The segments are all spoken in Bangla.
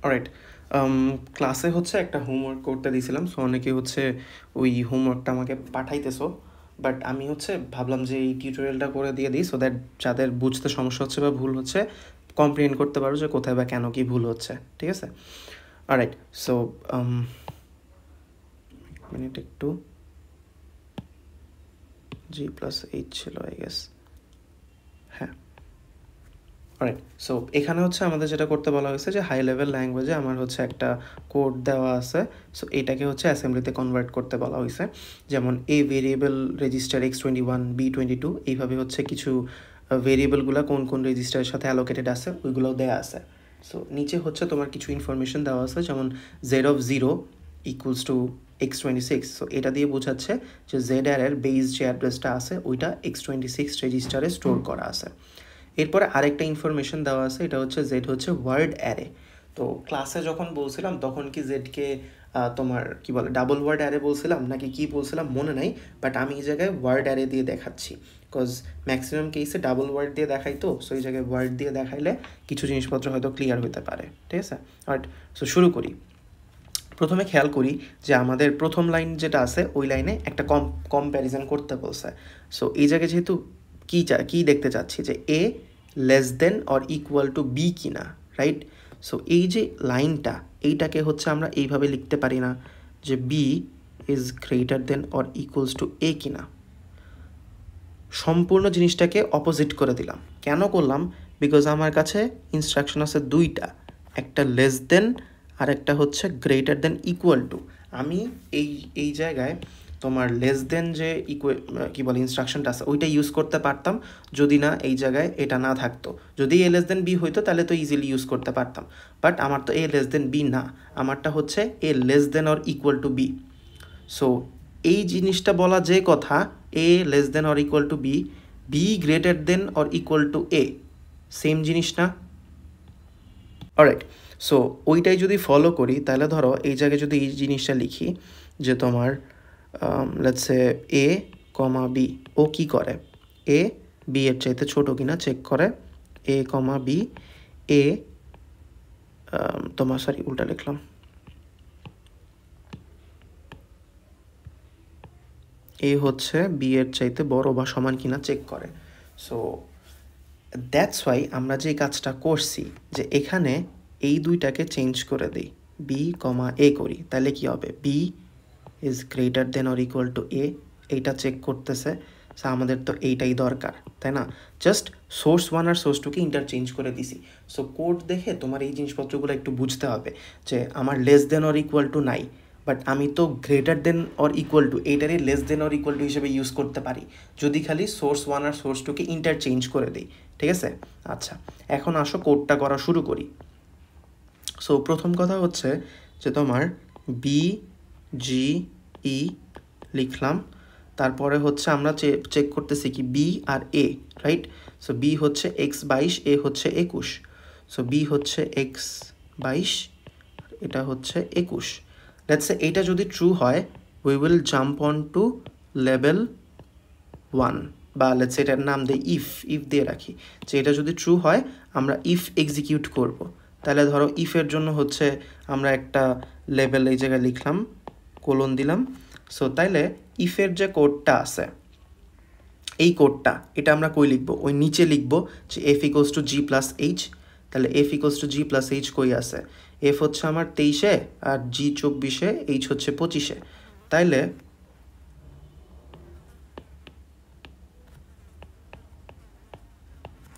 অলরাইট, ক্লাসে হচ্ছে একটা হোমওয়ার্ক করতে দিয়েছিলাম, সো অনেকে হচ্ছে ওই হোমওয়ার্কটা আমাকে পাঠাইতেছো, বাট আমি হচ্ছে ভাবলাম যে এই টিউটোরিয়ালটা করে দিয়ে দিই, সো দ্যাট যাদের বুঝতে সমস্যা হচ্ছে বা ভুল হচ্ছে কম্প্রিহেন্ড করতে পারো যে কোথায় বা কেন কি ভুল হচ্ছে, ঠিক আছে? অলরাইট, সো মিনিট একটু, G+H ছিল আই গেস, হ্যাঁ। অলরাইট, সো এখানে হচ্ছে আমাদের যেটা করতে বলা হয়েছে যে হাই লেভেল ল্যাঙ্গুয়েজে আমার হচ্ছে একটা কোড দেওয়া আছে, সো এটাকে হচ্ছে অ্যাসেম্বলিতে কনভার্ট করতে বলা হয়েছে। যেমন এ ভেরিয়েবল রেজিস্টার X21 B22 এইভাবে হচ্ছে কিছু ভেরিয়েবলগুলো কোন কোন রেজিস্টারের সাথে অ্যালোকেটেড আছে ওইগুলোও দেওয়া আছে। সো নিচে হচ্ছে তোমার কিছু ইনফরমেশন দেওয়া আছে, যেমন Z(0) = X26, সো এটা দিয়ে বোঝাচ্ছে যে ZR এর বেস যে অ্যাড্রেসটা আছে ওইটা X26 রেজিস্টারে স্টোর করা আছে। এরপরে আরেকটা ইনফরমেশন দেওয়া আছে, এটা হচ্ছে জেড হচ্ছে ওয়ার্ড অ্যারে। তো ক্লাসে যখন বলছিলাম তখন কি জেডকে তোমার কি বলে ডাবল ওয়ার্ড অ্যারে বলছিলাম নাকি কি বলছিলাম মনে নাই, বাট আমি এই জায়গায় ওয়ার্ড অ্যারে দিয়ে দেখাচ্ছি, বিকজ ম্যাক্সিমাম কেসে ডাবল ওয়ার্ড দিয়ে দেখাই, তো সো এই জায়গায় ওয়ার্ড দিয়ে দেখাইলে কিছু জিনিসপত্র হয়তো ক্লিয়ার হতে পারে, ঠিক আছে? অলরাইট, সো শুরু করি। প্রথমে খেয়াল করি যে আমাদের প্রথম লাইন যেটা আছে ওই লাইনে একটা কম্প্যারিজন করতে বলছে। সো এই জায়গায় যেহেতু কী দেখতে চাচ্ছি যে A less than or equal to B কিনা, রাইট? সো এই যে লাইনটা এইটাকে হচ্ছে আমরা এইভাবে লিখতে পারি না যে B is greater than or equals to A কিনা, সম্পূর্ণ জিনিসটাকে অপোজিট করে দিলাম। কেন করলাম? বিকজ আমার কাছে ইনস্ট্রাকশন আছে দুইটা, একটা লেস দেন আর একটা হচ্ছে গ্রেটার দেন ইকুয়াল টু। আমি এই জায়গায় তোমার লেস দেন যে কী বলে ইনস্ট্রাকশনটা আছে ওইটা ইউজ করতে পারতাম যদি না এই জায়গায় এটা না থাকতো। যদি এ লেস দেন বি হইতো তাহলে তো ইজিলি ইউজ করতে পারতাম, বাট আমার তো এ লেস দেন বি না, আমারটা হচ্ছে A less than or equal to B. So এই জিনিসটা বলা যে কথা A less than or equal to B, B greater than or equal to A, same জিনিস না? অলরাইট, সো ওইটাই যদি ফলো করি তাহলে ধরো এই জায়গায় যদি এই জিনিসটা লিখি যে তোমার let's say A comma B, ও কী করে এ বি এর চাইতে ছোটো কিনা চেক করে, এ কমা বি, এ তোমার সরি উল্টা লিখলাম, এ হচ্ছে বি এর চাইতে বড় বা সমান কিনা চেক করে। সো দ্যাটস ওয়াই আমরা যে কাজটা করছি যে এখানে এই দুইটাকে চেঞ্জ করে দিই, বি কমা এ করি, তাহলে কি হবে? B is greater than or equal to A, এইটা চেক করতেছে। সো আমাদের তো এইটাই দরকার, তাই না? জাস্ট সোর্স 1 আর সোর্স 2কে ইন্টারচেঞ্জ করে দিছি। সো কোড দেখে তোমার এই জিনিসপত্রগুলো একটু বুঝতে হবে যে আমার less than or equal to নাই, বাট আমি তো greater than or equal to এইটারই less than or equal to হিসেবে ইউজ করতে পারি যদি খালি সোর্স 1 আর সোর্স 2কে ইন্টারচেঞ্জ করে দিই, ঠিক আছে? আচ্ছা, এখন আসো কোডটা করা শুরু করি। সো প্রথম কথা হচ্ছে যে তোমার বি জি ই লিখলাম, তারপরে হচ্ছে আমরা চেক করতেছি কি বি আর এ, রাইট? সো বি হচ্ছে X22, এ হচ্ছে 21, সো বি হচ্ছে X22, এটা হচ্ছে 21। লেটস সে এইটা যদি ট্রু হয় we will jump on to level 1, বা লেটস এটার নাম দিই ইফ দিয়ে রাখি যে এটা যদি ট্রু হয় আমরা ইফ এক্সিকিউট করব। তাহলে ধরো ইফের জন্য হচ্ছে আমরা একটা লেভেল এই জায়গায় লিখলাম, কোলন দিলাম। সো তাইলে ইফের যে কোডটা আছে এই কোডটা এটা আমরা কই লিখবো? ওই নিচে লিখবো যে F equals to G plus H. তাহলে F equals to G plus H কই আছে? এফ হচ্ছে আমার 23-এ আর জি 24-এ, এইচ হচ্ছে 25-এ। তাইলে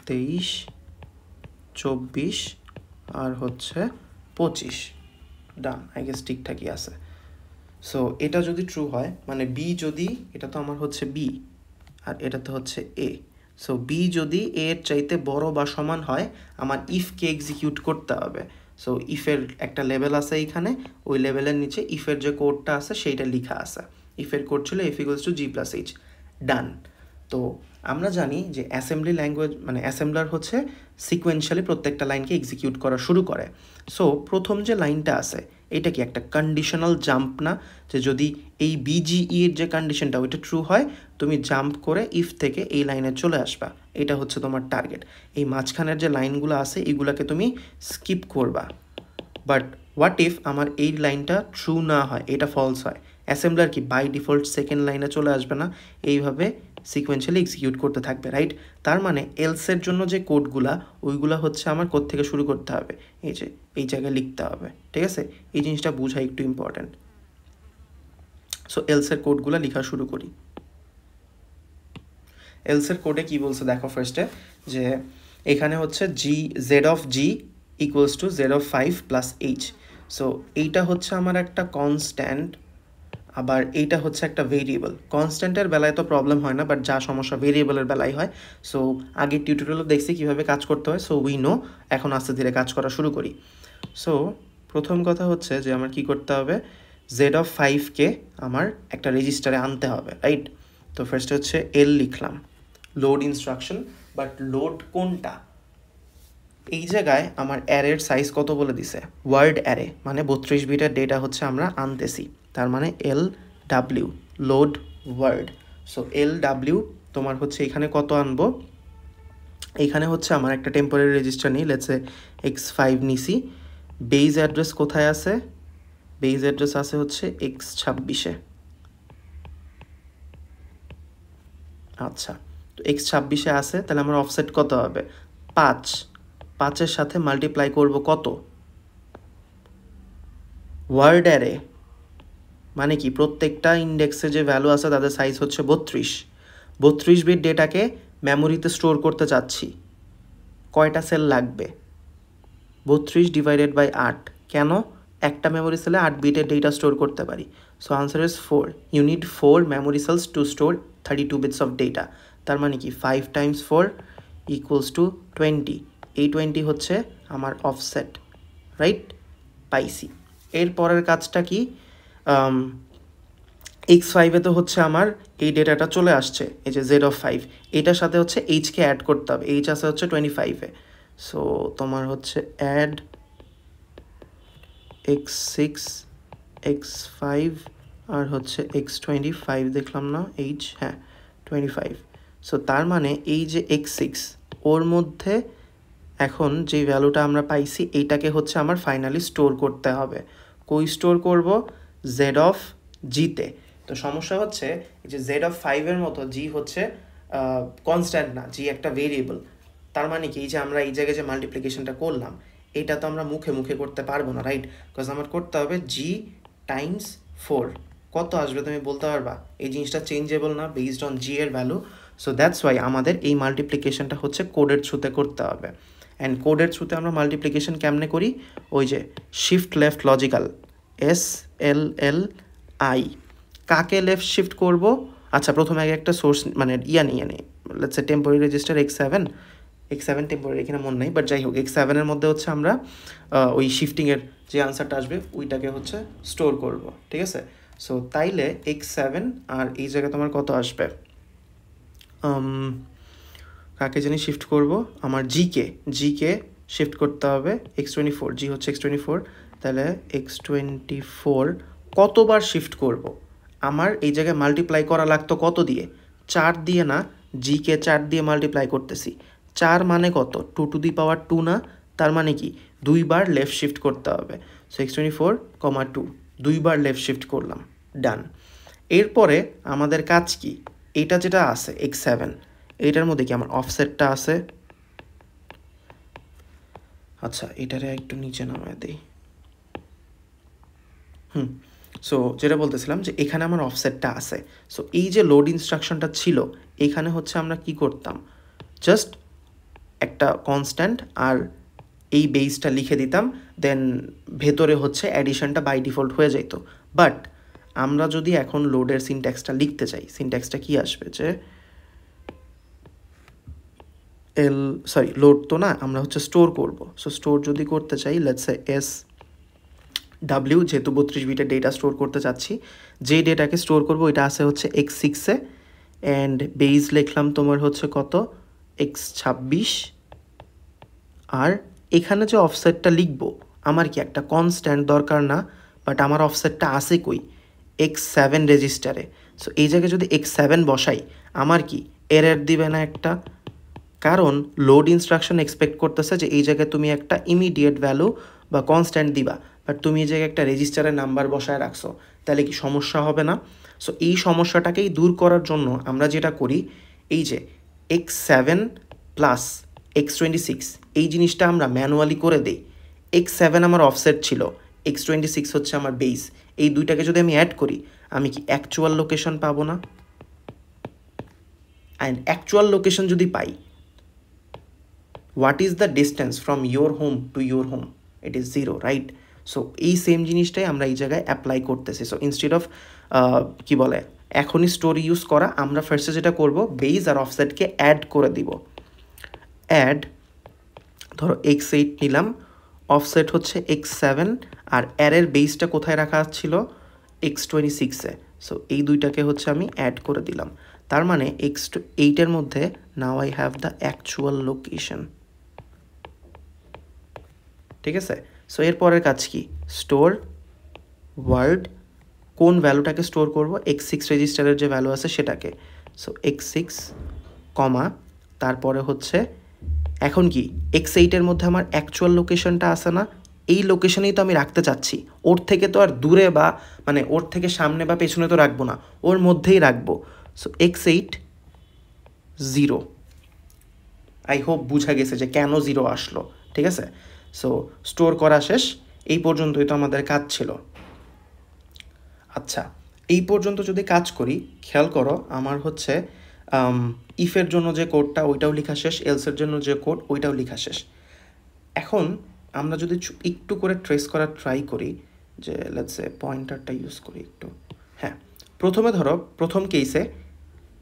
23, 24 আর হচ্ছে 25, ডান, আই গেস ঠিকঠাকই আছে। সো এটা যদি ট্রু হয় মানে বি যদি, এটা তো আমার হচ্ছে বি আর এটা তো হচ্ছে এ, সো বি যদি এর চাইতে বড় বা সমান হয় আমার ইফকে এক্সিকিউট করতে হবে। সো ইফের একটা লেভেল আছে এইখানে, ওই লেভেলের নিচে ইফের যে কোডটা আছে সেইটা লেখা আছে। ইফের কোড ছিল F equals to G plus H, done. তো আমরা জানি যে অ্যাসেম্বলি ল্যাঙ্গুয়েজ মানে অ্যাসেম্বলার হচ্ছে সিকোয়েন্সিয়ালি প্রত্যেকটা লাইনকে এক্সিকিউট করা শুরু করে। সো প্রথম যে লাইনটা আছে এটা কি একটা কন্ডিশনাল জাম্প না? যে যদি এই বিজিই এর যে কন্ডিশনটা ওইটা ট্রু হয় তুমি জাম্প করে ইফ থেকে এই লাইনে চলে আসবা, এটা হচ্ছে তোমার টার্গেট। এই মাঝখানের যে লাইনগুলো আছে এগুলোকে তুমি স্কিপ করবা, বাট হোয়াট ইফ আমার এই লাইনটা ট্রু না হয়, এটা ফলস হয়, অ্যাসেম্বলার কি বাই ডিফল্ট সেকেন্ড লাইনে চলে আসবে না, এইভাবে সিকোয়েন্সিয়ালি এক্সিকিউট করতে থাকবে, রাইট? তার মানে এলসের জন্য যে কোডগুলা ওইগুলা হচ্ছে আমার কোড থেকে শুরু করতে হবে, এই যে এই জায়গায় লিখতে হবে, ঠিক আছে? এই জিনিসটা বোঝা একটু ইম্পর্ট্যান্ট। সো এলসের কোডগুলো লেখা শুরু করি। এলসের কোডে কি বলছে দেখো ফার্স্টে, যে এখানে হচ্ছে জি Z of G equals to Z of 5 plus H. So এইটা হচ্ছে আমার একটা কনস্ট্যান্ট, আবার এইটা হচ্ছে একটা ভেরিয়েবল। কনস্ট্যান্টের বেলায় তো প্রবলেম হয় না, বাট যা সমস্যা ভেরিয়েবলের বেলায় হয়। সো আগের টিউটোরিয়ালও দেখছি কীভাবে কাজ করতে হয়, সো উই নো। এখন আস্তে ধীরে কাজ করা শুরু করি। সো প্রথম কথা হচ্ছে যে আমার কি করতে হবে, জেড অফ 5কে আমার একটা রেজিস্টারে আনতে হবে, রাইট? তো ফার্স্টে হচ্ছে এল লিখলাম, লোড ইনস্ট্রাকশন, বাট লোড কোনটা? এই জায়গায় আমার অ্যারের সাইজ কত বলে দিছে, ওয়ার্ড অ্যারে, মানে 32 বিটের ডেটা হচ্ছে আমরা আনতেছি, তার মানে L W load word. So L W তোমার হচ্ছে এখানে কত আনবো, এইখানে হচ্ছে আমার একটা টেম্পোরারি রেজিস্টার নিই, লেটস সে x5 নিছি। বেজ অ্যাড্রেস কোথায় আছে, বেজ অ্যাড্রেস আছে হচ্ছে x26-এ। আচ্ছা, তো x26-এ আছে, তাহলে আমার অফসেট কত হবে, 5। 5-এর সাথে মাল্টিপ্লাই করব কত, ওয়ার্ড অ্যারে, মানে কি প্রত্যেকটা ইন্ডেক্সে যে ভ্যালু আছে তাদের সাইজ হচ্ছে 32। 32 বিট ডেটাকে মেমোরিতে স্টোর করতে চাচ্ছি, কয়টা সেল লাগবে, 32 ডিভাইডেড বাই 8। কেন, একটা মেমোরি সেলে 8 বিটের ডেটা স্টোর করতে পারি। So answer is 4। You need 4 memory cells to store 32 bits of data. তার মানে কি 5 টাইমস 4 ইকুয়ালস টু 20। এই 20 হচ্ছে আমার অফসেট, রাইট? পাইছি। এর পরের কাজটা কি, x5-এ তো হচ্ছে আমার এই ডেটাটা চলে আসছে, এই যে জেড অফ 5, এটার সাথে হচ্ছে এইচকে অ্যাড করতে হবে, এইচ আছে হচ্ছে 25-এ। সো তোমার হচ্ছে অ্যাড x6 x5 আর হচ্ছে x25 দেখলাম না, এইচ, হ্যাঁ 25। সো তার মানে এই যে x6 ওর মধ্যে এখন যে ভ্যালুটা আমরা পাইছি এইটাকে হচ্ছে আমার ফাইনালি স্টোর করতে হবে। কই স্টোর করব, জেড অফ জিতে। তো সমস্যা হচ্ছে যে জেড অফ 5-এর মতো জি হচ্ছে কনস্ট্যান্ট না, জি একটা ভেরিয়েবল। তার মানে কি, যে আমরা এই জায়গায় যে মাল্টিপ্লিকেশনটা করলাম এটা তো আমরা মুখে মুখে করতে পারবো না, রাইট? বিকজ আমার করতে হবে জি টাইমস 4। কত আসবে তুমি বলতে পারবা? এই জিনিসটা চেঞ্জেবল না বেসড অন জি এর ভ্যালু। সো দ্যাটস ওয়াই আমাদের এই মাল্টিপ্লিকেশনটা হচ্ছে কোডের থ্রুতে করতে হবে। অ্যান্ড কোডের থ্রুতে আমরা মাল্টিপ্লিকেশন কেমনে করি, ওই যে শিফট লেফট লজিক্যাল, SLLI। কাকে লেফট শিফট করব, আচ্ছা প্রথমে আগে একটা সোর্স মানে নিয়ে নিই, let's say temporary register x7 temporary এখানে মনে নাই, বাট যাই হোক x7-এর মধ্যে হচ্ছে আমরা ওই শিফটিংয়ের যে আনসারটা আসবে ওইটাকে হচ্ছে স্টোর করব, ঠিক আছে? সো তাইলে x7 আর এই জায়গায় তোমার কত আসবে, কাকে জানি শিফট করব, আমার জিকে শিফট করতে হবে x24, জি হচ্ছে x24, তাহলে x24 কতবার শিফট করব, আমার এই জায়গায় মাল্টিপ্লাই করা লাগতো কত দিয়ে, 4 দিয়ে না, জিকে 4 দিয়ে মাল্টিপ্লাই করতেছি। 4 মানে কত, 2 টু দি পাওয়ার 2 না, তার মানে কি 2 বার লেফট শিফট করতে হবে। সো x24, 2 2 বার লেফট শিফট করলাম, ডান। এরপরে আমাদের কাজ কি, এটা যেটা আছে x7 এইটার মধ্যে কি আমার অফসেটটা আছে, আচ্ছা এটারে একটু নিচে নামায় দেই। সো যেটা বলতেছিলাম যে এখানে আমার অফসেটটা আছে। সো এই যে লোড ইনস্ট্রাকশনটা ছিল এখানে হচ্ছে আমরা কি করতাম, জাস্ট একটা কনস্ট্যান্ট আর এই বেসটা লিখে দিতাম, দেন ভেতরে হচ্ছে অ্যাডিশনটা বাই ডিফল্ট হয়ে যেত। বাট আমরা যদি এখন লোডের সিনট্যাক্সটা লিখতে চাই, সিনট্যাক্সটা কি আসবে, যে লোড তো না, আমরা হচ্ছে স্টোর করব। সো স্টোর যদি করতে চাই, লেটস সে SW, যেহেতু 32 বিটের ডেটা স্টোর করতে চাচ্ছি, যে ডেটাকে স্টোর করব এটা আছে হচ্ছে x6-এ, অ্যান্ড বেস লিখলাম তোমার হচ্ছে কত, x26। আর এখানে যে অফসেটটা লিখব, আমার কি একটা কনস্ট্যান্ট দরকার না, বাট আমার অফসেটটা আছে কই, x7 রেজিস্টারে। সো এই জায়গায় যদি x7 বসাই আমার কি এরর দিবে না একটা, কারণ লোড ইনস্ট্রাকশন এক্সপেক্ট করতেছে যে এই জায়গায় তুমি একটা ইমিডিয়েট ভ্যালু বা কনস্ট্যান্ট দিবা, বাট তুমি এই জায়গায় একটা রেজিস্টারের নাম্বার বসায় রাখছো, তাহলে কি সমস্যা হবে না? সো এই সমস্যাটাকেই দূর করার জন্য আমরা যেটা করি, এই যে x7 প্লাস x26 এই জিনিসটা আমরা ম্যানুয়ালি করে দিই। x7 আমার অফসেট ছিল, x26 হচ্ছে আমার বেস। এই দুইটাকে যদি আমি অ্যাড করি, আমি কি অ্যাকচুয়াল লোকেশন পাবো না? অ্যান্ড অ্যাকচুয়াল লোকেশন যদি পাই, what is the distance from your home to your home? It is 0, right? So এই সেম জিনিসটাই আমরা এই জায়গায় অ্যাপ্লাই করতেছি। সো ইনস্টেড অফ কি বলে এখনই স্টোরি ইউজ করা, আমরা ফার্স্টে যেটা করব, বেস আর অফসেটকে অ্যাড করে দিব। অ্যাড, ধরো x8 নিলাম, অফসেট হচ্ছে x7, আর অ্যারের বেসটা কোথায় রাখা ছিল? x26-এ। সো এই দুইটাকে হচ্ছে আমি অ্যাড করে দিলাম। তার মানে x8-এর মধ্যে now I have the actual location. ঠিক আছে? সো এরপরের কাজ কি? স্টোর ওয়ার্ড, কোন ভ্যালুটাকে স্টোর করব? x6 রেজিস্টারের যে ভ্যালু আছে সেটাকে। সো x6 কমা, তারপরে হচ্ছে এখন কি x8-এর মধ্যে আমার অ্যাকচুয়াল লোকেশনটা আছে না? এই লোকেশনেই তো আমি রাখতে চাচ্ছি, ওর থেকে তো আর দূরে বা মানে ওর থেকে সামনে বা পেছনে তো রাখবো না, ওর মধ্যেই রাখবো। So x8 0। আই হোপ বুঝা গেছে যে কেন 0 আসলো। ঠিক আছে? সো স্টোর করা শেষ, এই পর্যন্তই তো আমাদের কাজ ছিল। আচ্ছা, এই পর্যন্ত যদি কাজ করি, খেয়াল করো আমার হচ্ছে ইফের জন্য যে কোডটা ওইটাও লেখা শেষ, এলসের জন্য যে কোড ওইটাও লেখা শেষ। এখন আমরা যদি একটু করে ট্রেস করার ট্রাই করি, যে লেটস সে পয়েন্টারটা ইউজ করি একটু। হ্যাঁ, প্রথমে ধরো প্রথম কেসে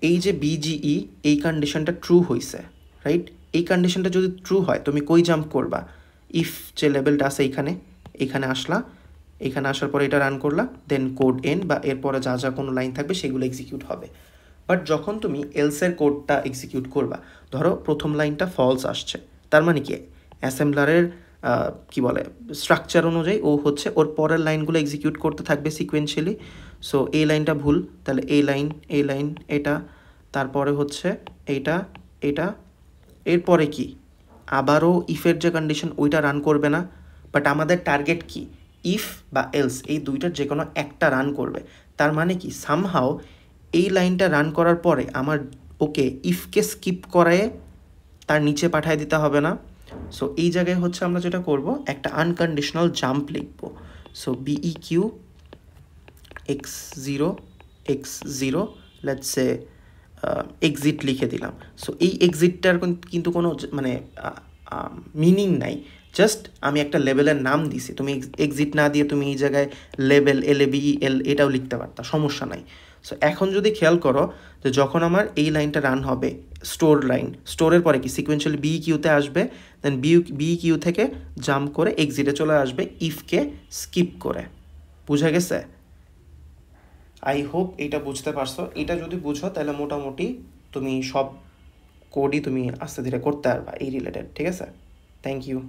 এই যে বিজিই এই কন্ডিশনটা ট্রু হয়েছে, রাইট? এই কন্ডিশনটা যদি ট্রু হয়, তুমি কই জাম্প করবা? ইফ যে লেভেলটা আছে এইখানে আসলা, এখানে আসার পরে এটা রান করলা, দেন কোড এন বা এরপরে যা যা কোনো লাইন থাকবে সেগুলো এক্সিকিউট হবে। বাট যখন তুমি এলসের কোডটা এক্সিকিউট করবা, ধরো প্রথম লাইনটা ফলস আসছে, তার মানে কি অ্যাসেম্বলারের কি বলে স্ট্রাকচার অনুযায়ী ও হচ্ছে ওর পরের লাইনগুলো এক্সিকিউট করতে থাকবে সিকোয়েন্সিয়ালি। সো এই লাইনটা ভুল, তাহলে এই লাইন এটা, তারপরে হচ্ছে এইটা, এরপরে কি আবারও ইফের যে কন্ডিশন ওইটা রান করবে না। বাট আমাদের টার্গেট কি? ইফ বা এলস এই দুইটার যে কোনো একটা রান করবে। তার মানে কি সামহাও এই লাইনটা রান করার পরে আমার ওকে ইফকে স্কিপ করায় তার নিচে পাঠিয়ে দিতে হবে না। সো এই জায়গায় হচ্ছে আমরা যেটা করব, একটা আনকন্ডিশনাল জাম্প লিখব। So BEQ x0 let's say exit লিখে দিলাম। সো এই এক্সিটটার কিন্তু কোনো মানে মিনিং নাই, জাস্ট আমি একটা লেভেলের নাম দিছি। তুমি এক্সিট না দিয়ে তুমি এই জায়গায় লেভেল LABEL এটাও লিখতে পারতা, সমস্যা নাই। সো এখন যদি খেয়াল করো যে যখন আমার এই লাইনটা রান হবে, স্টোর লাইন, স্টোরের পরে কি সিকোয়েন্সিয়ালি BEQতে আসবে, দেন BEQ থেকে জাম্প করে এক্সিটে চলে আসবে ইফকে স্কিপ করে। বুঝা গেছে? আই হোপ এইটা বুঝতে পারছো। এটা যদি বুঝো তাহলে মোটামুটি তুমি সব কোডই তুমি আস্তে ধীরে করতে পারবা এই রিলেটেড। ঠিক আছে? Thank you.